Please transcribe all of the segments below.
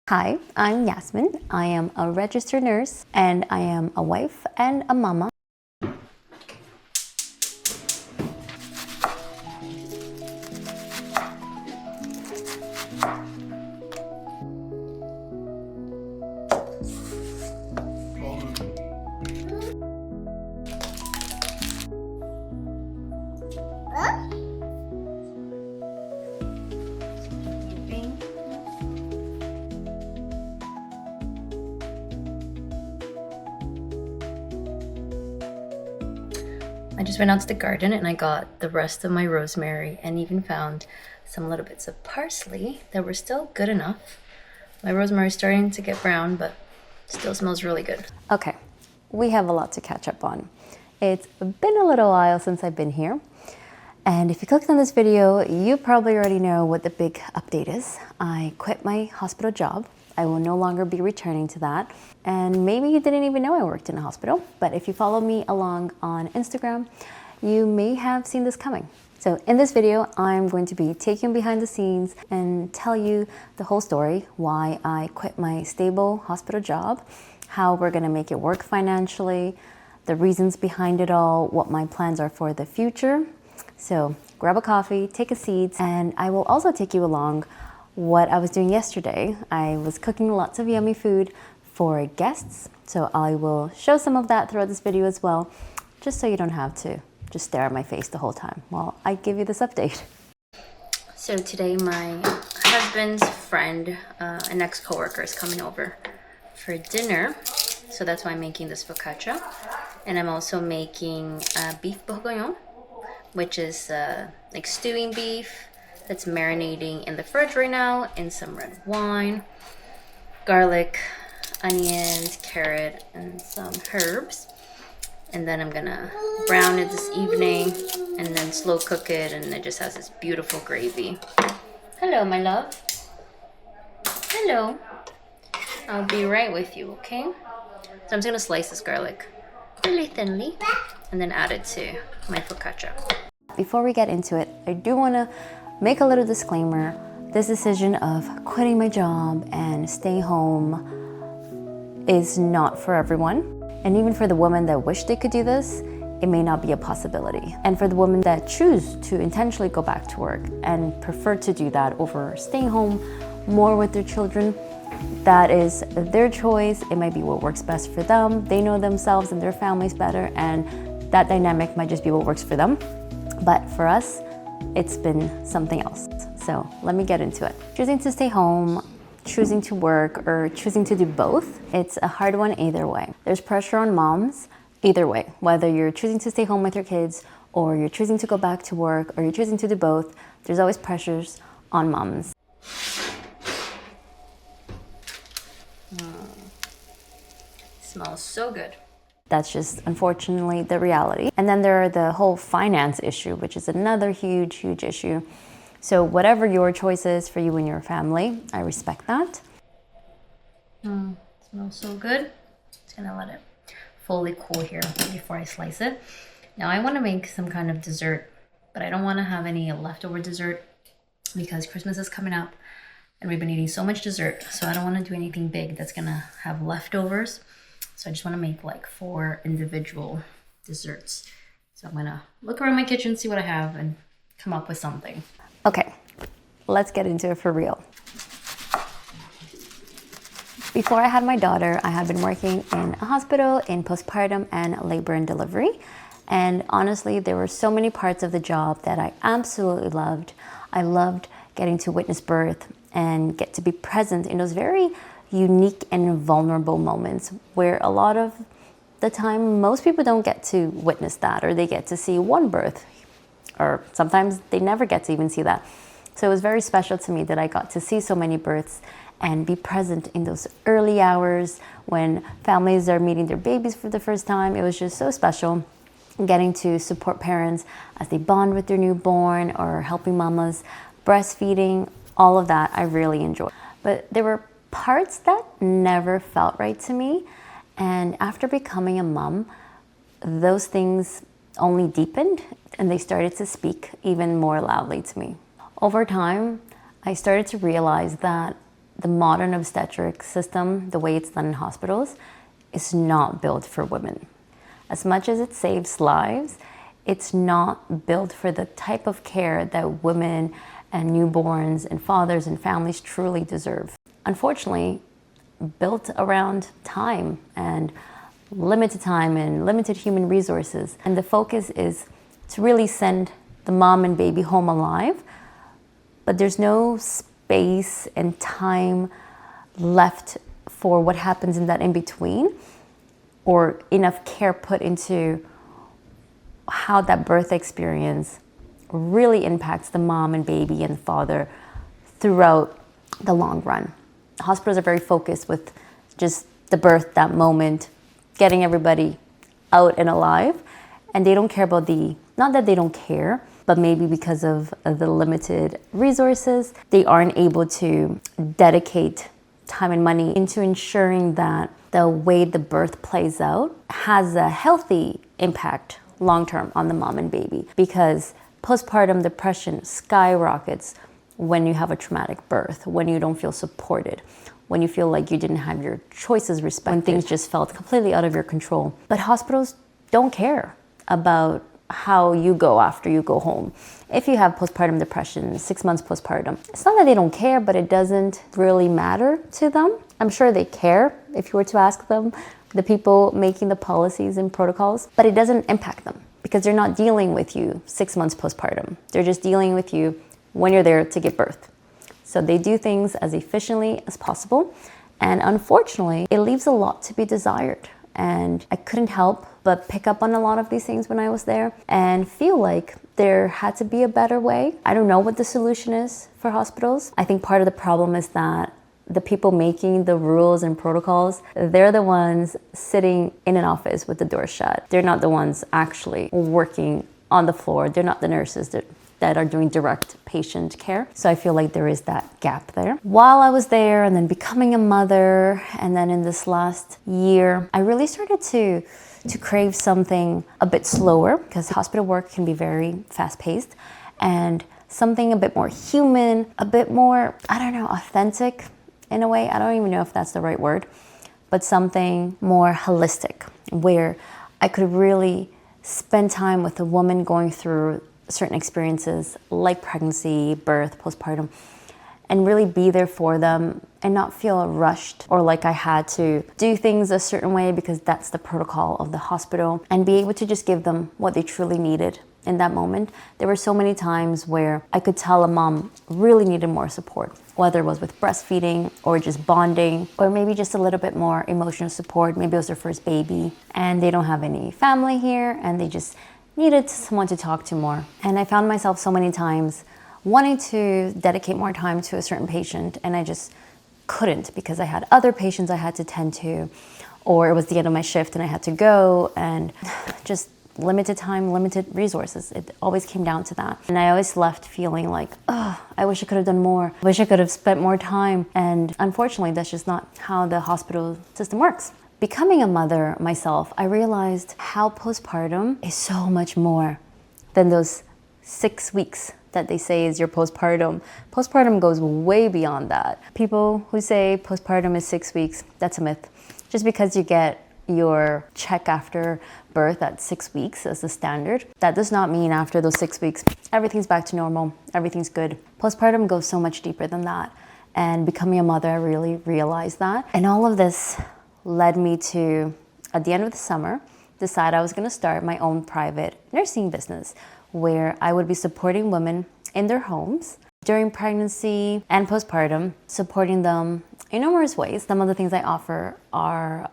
Hi, I'm Yasmin. I am a registered nurse and I am a wife and a mama. I just went out to the garden and I got the rest of my rosemary and even found some little bits of parsley that were still good enough. My rosemary is starting to get brown, but still smells really good. Okay, we have a lot to catch up on. It's been a little while since I've been here. And if you clicked on this video, you probably already know what the big update is. I quit my hospital job. I will no longer be returning to that. And maybe you didn't even know I worked in a hospital, but if you follow me along on Instagram, you may have seen this coming. So in this video, I'm going to be taking behind the scenes and tell you the whole story, why I quit my stable hospital job, how we're gonna make it work financially, the reasons behind it all, what my plans are for the future. So grab a coffee, take a seat, and I will also take you along what I was doing yesterday. I was cooking lots of yummy food for guests, so I will show some of that throughout this video as well, just so you don't have to just stare at my face the whole time while I give you this update. So today my husband's friend, an ex-coworker, is coming over for dinner, so that's why I'm making this focaccia. And I'm also making beef bourguignon, which is like stewing beef that's marinating in the fridge right now in some red wine, garlic, onions, carrot, and some herbs. And then I'm gonna brown it this evening and then slow cook it, and it just has this beautiful gravy. Hello, my love. Hello. I'll be right with you, okay? So I'm just gonna slice this garlic really thinly and then add it to my focaccia. Before we get into it, I do wanna make a little disclaimer. This decision of quitting my job and staying home is not for everyone. And even for the women that wish they could do this, it may not be a possibility. And for the women that choose to intentionally go back to work and prefer to do that over staying home more with their children, that is their choice. It might be what works best for them. They know themselves and their families better, and that dynamic might just be what works for them. But for us, it's been something else. So let me get into it. Choosing to stay home, choosing to work, or choosing to do both, it's a hard one either way. There's pressure on moms either way, whether you're choosing to stay home with your kids or you're choosing to go back to work or you're choosing to do both. There's always pressures on moms. Smells so good. That's just unfortunately the reality. And then there are the whole finance issue, which is another huge issue. So whatever your choice is for you and your family, I respect that. Smells so good. Just gonna let it fully cool here before I slice it. Now I wanna make some kind of dessert, but I don't wanna have any leftover dessert because Christmas is coming up and we've been eating so much dessert. So I don't wanna do anything big that's gonna have leftovers. So I just wanna make like 4 individual desserts. So I'm gonna look around my kitchen, see what I have, and come up with something. Okay, let's get into it for real. Before I had my daughter, I had been working in a hospital in postpartum and labor and delivery. And honestly, there were so many parts of the job that I absolutely loved. I loved getting to witness birth and get to be present in those very unique and vulnerable moments where a lot of the time, most people don't get to witness that, or they get to see one birth, or sometimes they never get to even see that. So it was very special to me that I got to see so many births and be present in those early hours when families are meeting their babies for the first time. It was just so special getting to support parents as they bond with their newborn or helping mamas breastfeeding. All of that I really enjoyed. But there were parts that never felt right to me. And after becoming a mom, those things only deepened and they started to speak even more loudly to me. Over time, I started to realize that the modern obstetric system, the way it's done in hospitals, is not built for women. As much as it saves lives, it's not built for the type of care that women and newborns and fathers and families truly deserve. Unfortunately, built around time and limited human resources. And the focus is to really send the mom and baby home alive, but there's no space and time left for what happens in that in-between, or enough care put into how that birth experience really impacts the mom and baby and the father throughout the long run. Hospitals are very focused with just the birth, that moment, getting everybody out and alive, and they don't care about not that they don't care, but maybe because of the limited resources, they aren't able to dedicate time and money into ensuring that the way the birth plays out has a healthy impact long-term on the mom and baby, because postpartum depression skyrockets when you have a traumatic birth, when you don't feel supported, when you feel like you didn't have your choices respected, when things just felt completely out of your control. But hospitals don't care about how you go after you go home. If you have postpartum depression, 6 months postpartum, it's not that they don't care, but it doesn't really matter to them. I'm sure they care if you were to ask them, the people making the policies and protocols, but it doesn't impact them because they're not dealing with you 6 months postpartum. They're just dealing with you when you're there to give birth. So they do things as efficiently as possible. And unfortunately, it leaves a lot to be desired. And I couldn't help but pick up on a lot of these things when I was there and feel like there had to be a better way. I don't know what the solution is for hospitals. I think part of the problem is that the people making the rules and protocols, they're the ones sitting in an office with the door shut. They're not the ones actually working on the floor. They're not the nurses that are doing direct patient care. So I feel like there is that gap there. While I was there and then becoming a mother, and then in this last year, I really started to crave something a bit slower, because hospital work can be very fast-paced, and something a bit more human, a bit more, authentic in a way. I don't even know if that's the right word, but something more holistic, where I could really spend time with a woman going through certain experiences like pregnancy, birth, postpartum, and really be there for them and not feel rushed or like I had to do things a certain way because that's the protocol of the hospital, and be able to just give them what they truly needed in that moment. There were so many times where I could tell a mom really needed more support, whether it was with breastfeeding or just bonding, or maybe just a little bit more emotional support. Maybe it was their first baby and they don't have any family here and they just needed someone to talk to more. And I found myself so many times wanting to dedicate more time to a certain patient, and I just couldn't because I had other patients I had to tend to, or it was the end of my shift and I had to go, and just limited time, limited resources. It always came down to that. And I always left feeling like, oh, I wish I could have done more. I wish I could have spent more time. And unfortunately, that's just not how the hospital system works. Becoming a mother myself, I realized how postpartum is so much more than those 6 weeks that they say is your postpartum. Postpartum goes way beyond that. People who say postpartum is 6 weeks, that's a myth. Just because you get your check after birth at 6 weeks as the standard, that does not mean after those 6 weeks, everything's back to normal, everything's good. Postpartum goes so much deeper than that. And becoming a mother, I really realized that. And all of this led me to, at the end of the summer, decide I was going to start my own private nursing business where I would be supporting women in their homes during pregnancy and postpartum, supporting them in numerous ways. Some of the things I offer are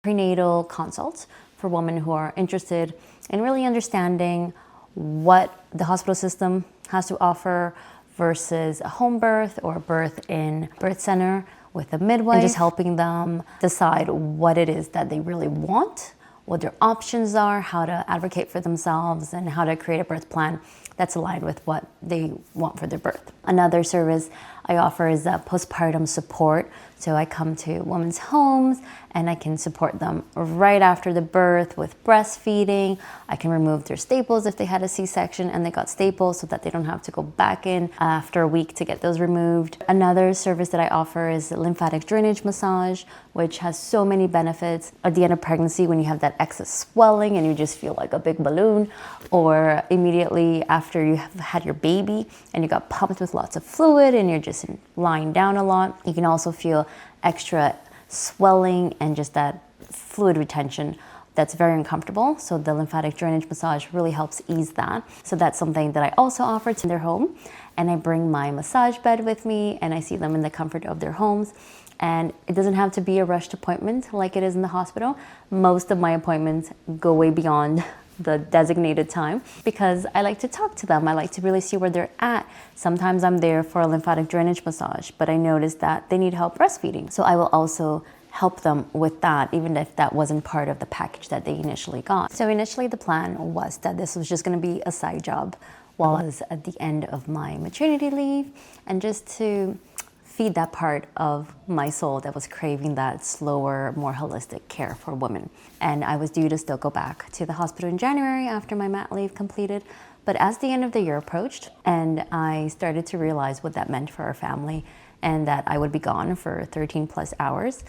prenatal consults for women who are interested in really understanding what the hospital system has to offer versus a home birth or a birth in birth center with a midwife, and just helping them decide what it is that they really want, what their options are, how to advocate for themselves, and how to create a birth plan that's aligned with what they want for their birth. Another service I offer is postpartum support. So I come to women's homes and I can support them right after the birth with breastfeeding. I can remove their staples if they had a C-section and they got staples so that they don't have to go back in after a week to get those removed. Another service that I offer is lymphatic drainage massage, which has so many benefits. At the end of pregnancy, when you have that excess swelling and you just feel like a big balloon, or immediately after you have had your baby and you got pumped with lots of fluid and you're just lying down a lot, you can also feel extra swelling and just that fluid retention that's very uncomfortable. So the lymphatic drainage massage really helps ease that. So that's something that I also offer to their home. And I bring my massage bed with me and I see them in the comfort of their homes. And it doesn't have to be a rushed appointment like it is in the hospital. Most of my appointments go way beyond the designated time because I like to talk to them. I like to really see where they're at. Sometimes I'm there for a lymphatic drainage massage, but I notice that they need help breastfeeding. So I will also help them with that, even if that wasn't part of the package that they initially got. So initially the plan was that this was just gonna be a side job while I was at the end of my maternity leave, and just to feed that part of my soul that was craving that slower, more holistic care for women. And I was due to still go back to the hospital in January after my mat leave completed. But as the end of the year approached and I started to realize what that meant for our family and that I would be gone for 13 plus hours,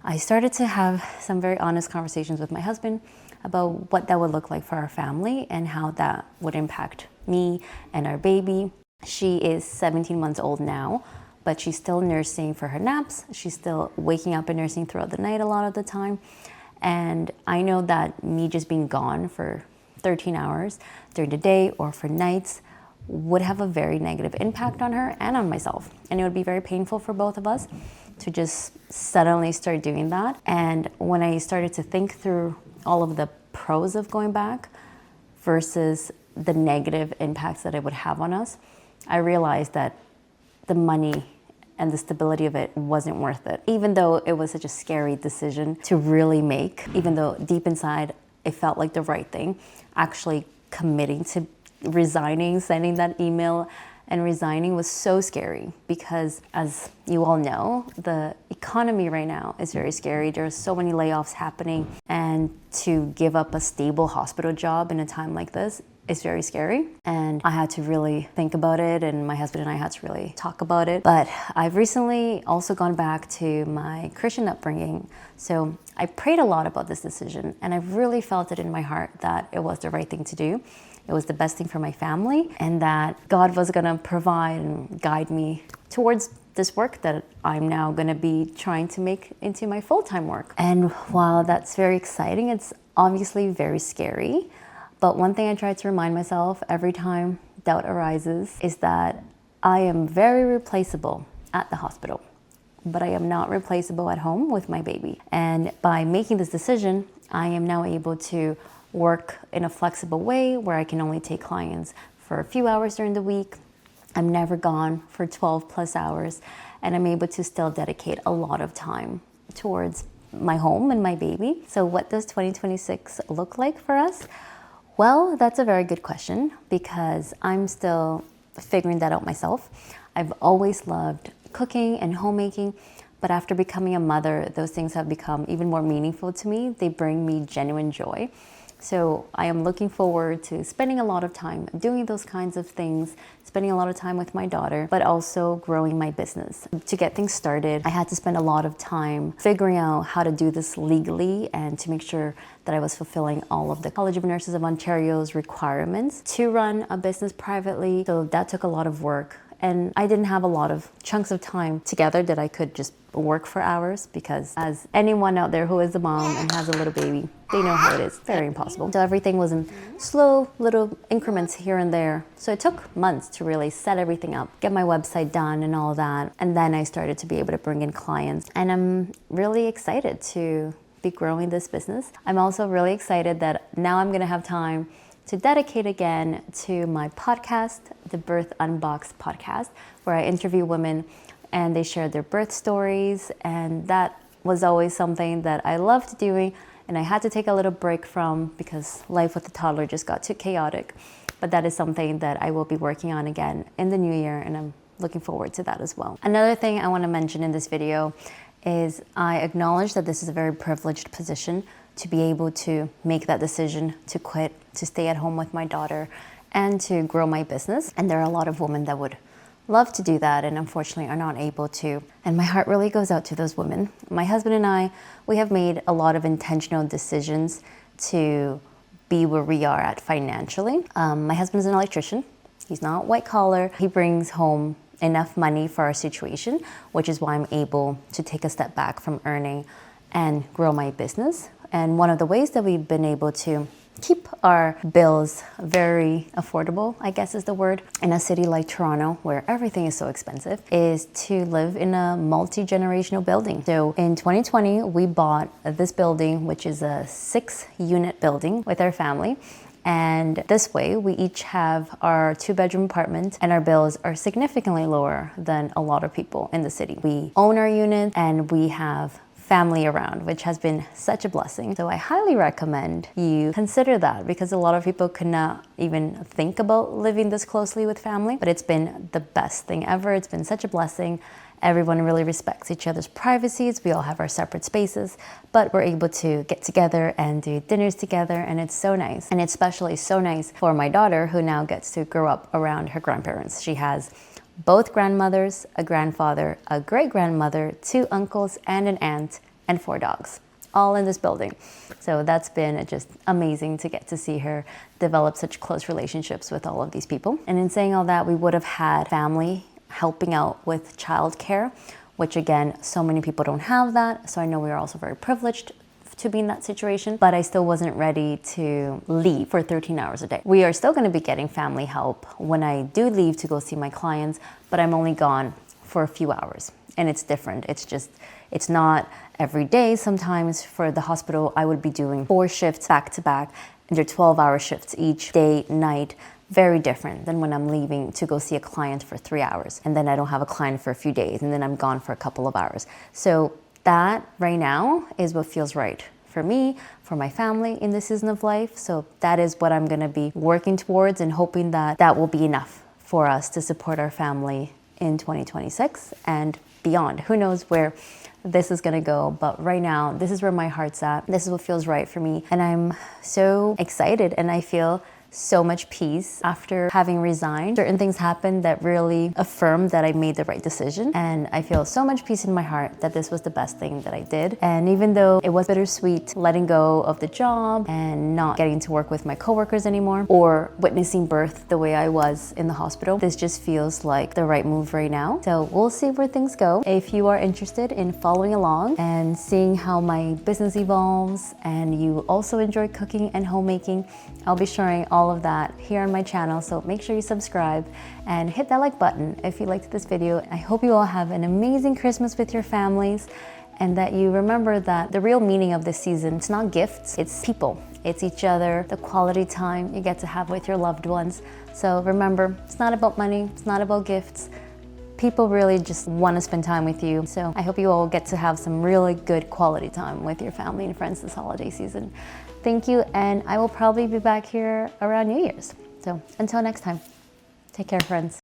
I started to have some very honest conversations with my husband about what that would look like for our family and how that would impact me and our baby. She is 17 months old now, but she's still nursing for her naps. She's still waking up and nursing throughout the night a lot of the time. And I know that me just being gone for 13 hours during the day or for nights would have a very negative impact on her and on myself. And it would be very painful for both of us to just suddenly start doing that. And when I started to think through all of the pros of going back versus the negative impacts that it would have on us, I realized that the money and the stability of it wasn't worth it. Even though it was such a scary decision to really make, even though deep inside it felt like the right thing, actually committing to resigning, sending that email and resigning was so scary because, as you all know, the economy right now is very scary. There are so many layoffs happening, and to give up a stable hospital job in a time like this is very scary. And I had to really think about it, and my husband and I had to really talk about it. But I've recently also gone back to my Christian upbringing. So I prayed a lot about this decision, and I really felt it in my heart that it was the right thing to do. It was the best thing for my family, and that God was gonna provide and guide me towards this work that I'm now gonna be trying to make into my full-time work. And while that's very exciting, it's obviously very scary. But one thing I try to remind myself every time doubt arises is that I am very replaceable at the hospital, but I am not replaceable at home with my baby. And by making this decision, I am now able to work in a flexible way where I can only take clients for a few hours during the week. I'm never gone for 12 plus hours, and I'm able to still dedicate a lot of time towards my home and my baby. So what does 2026 look like for us? Well, that's a very good question because I'm still figuring that out myself. I've always loved cooking and homemaking, but after becoming a mother, those things have become even more meaningful to me. They bring me genuine joy. So I am looking forward to spending a lot of time doing those kinds of things, spending a lot of time with my daughter, but also growing my business. To get things started, I had to spend a lot of time figuring out how to do this legally and to make sure that I was fulfilling all of the College of Nurses of Ontario's requirements to run a business privately. So that took a lot of work. And I didn't have a lot of chunks of time together that I could just work for hours, because as anyone out there who is a mom and has a little baby, they know how it is. Very impossible. So everything was in slow little increments here and there. So it took months to really set everything up, get my website done and all that. And then I started to be able to bring in clients. And I'm really excited to be growing this business. I'm also really excited that now I'm gonna have time to dedicate again to my podcast, the Birth Unboxed podcast, where I interview women and they share their birth stories. And that was always something that I loved doing and I had to take a little break from because life with a toddler just got too chaotic. But that is something that I will be working on again in the new year, and I'm looking forward to that as well. Another thing I want to mention in this video is I acknowledge that this is a very privileged position to be able to make that decision to quit, to stay at home with my daughter, and to grow my business. And there are a lot of women that would love to do that and unfortunately are not able to. And my heart really goes out to those women. My husband and I, we have made a lot of intentional decisions to be where we are at financially. My husband's an electrician. He's not white collar. He brings home enough money for our situation, which is why I'm able to take a step back from earning and grow my business. And one of the ways that we've been able to keep our bills very affordable, I guess is the word, in a city like Toronto where everything is so expensive, is to live in a multi-generational building. So in 2020, we bought this building, which is a 6-unit building with our family. And this way, we each have our 2-bedroom apartment, and our bills are significantly lower than a lot of people in the city. We own our unit and we have family around, which has been such a blessing. So I highly recommend you consider that, because a lot of people could not even think about living this closely with family, but it's been the best thing ever. It's been such a blessing. Everyone really respects each other's privacies. We all have our separate spaces, but we're able to get together and do dinners together, and it's so nice. And it's especially so nice for my daughter, who now gets to grow up around her grandparents. She has both grandmothers, a grandfather, a great-grandmother, 2 uncles, and an aunt, and 4 dogs, all in this building. So that's been just amazing to get to see her develop such close relationships with all of these people. And in saying all that, we would have had family helping out with childcare, which again, so many people don't have that. So I know we are also very privileged to be in that situation, but I still wasn't ready to leave for 13 hours a day. We are still going to be getting family help when I do leave to go see my clients, but I'm only gone for a few hours, and it's different. It's not every day. Sometimes for the hospital, I would be doing 4 shifts back to back, and they're 12-hour shifts each day, night. Very different than when I'm leaving to go see a client for 3 hours, and then I don't have a client for a few days, and then I'm gone for a couple of hours. So that right now is what feels right for me, for my family in this season of life. So that is what I'm gonna be working towards, and hoping that that will be enough for us to support our family in 2026 and beyond. Who knows where this is gonna go, but right now, this is where my heart's at. This is what feels right for me. And I'm so excited, and I feel so much peace after having resigned. Certain things happened that really affirmed that I made the right decision, and I feel so much peace in my heart that this was the best thing that I did. And even though it was bittersweet letting go of the job and not getting to work with my coworkers anymore, or witnessing birth the way I was in the hospital, this just feels like the right move right now. So we'll see where things go. If you are interested in following along and seeing how my business evolves, and you also enjoy cooking and homemaking, I'll be sharing all of that here on my channel, so make sure you subscribe and hit that like button if you liked this video. I hope you all have an amazing Christmas with your families, and that you remember that the real meaning of this season, it's not gifts, it's people, it's each other, the quality time you get to have with your loved ones. So remember, it's not about money, it's not about gifts. People really just want to spend time with you. So I hope you all get to have some really good quality time with your family and friends this holiday season. Thank you, and I will probably be back here around New Year's. So until next time, take care, friends.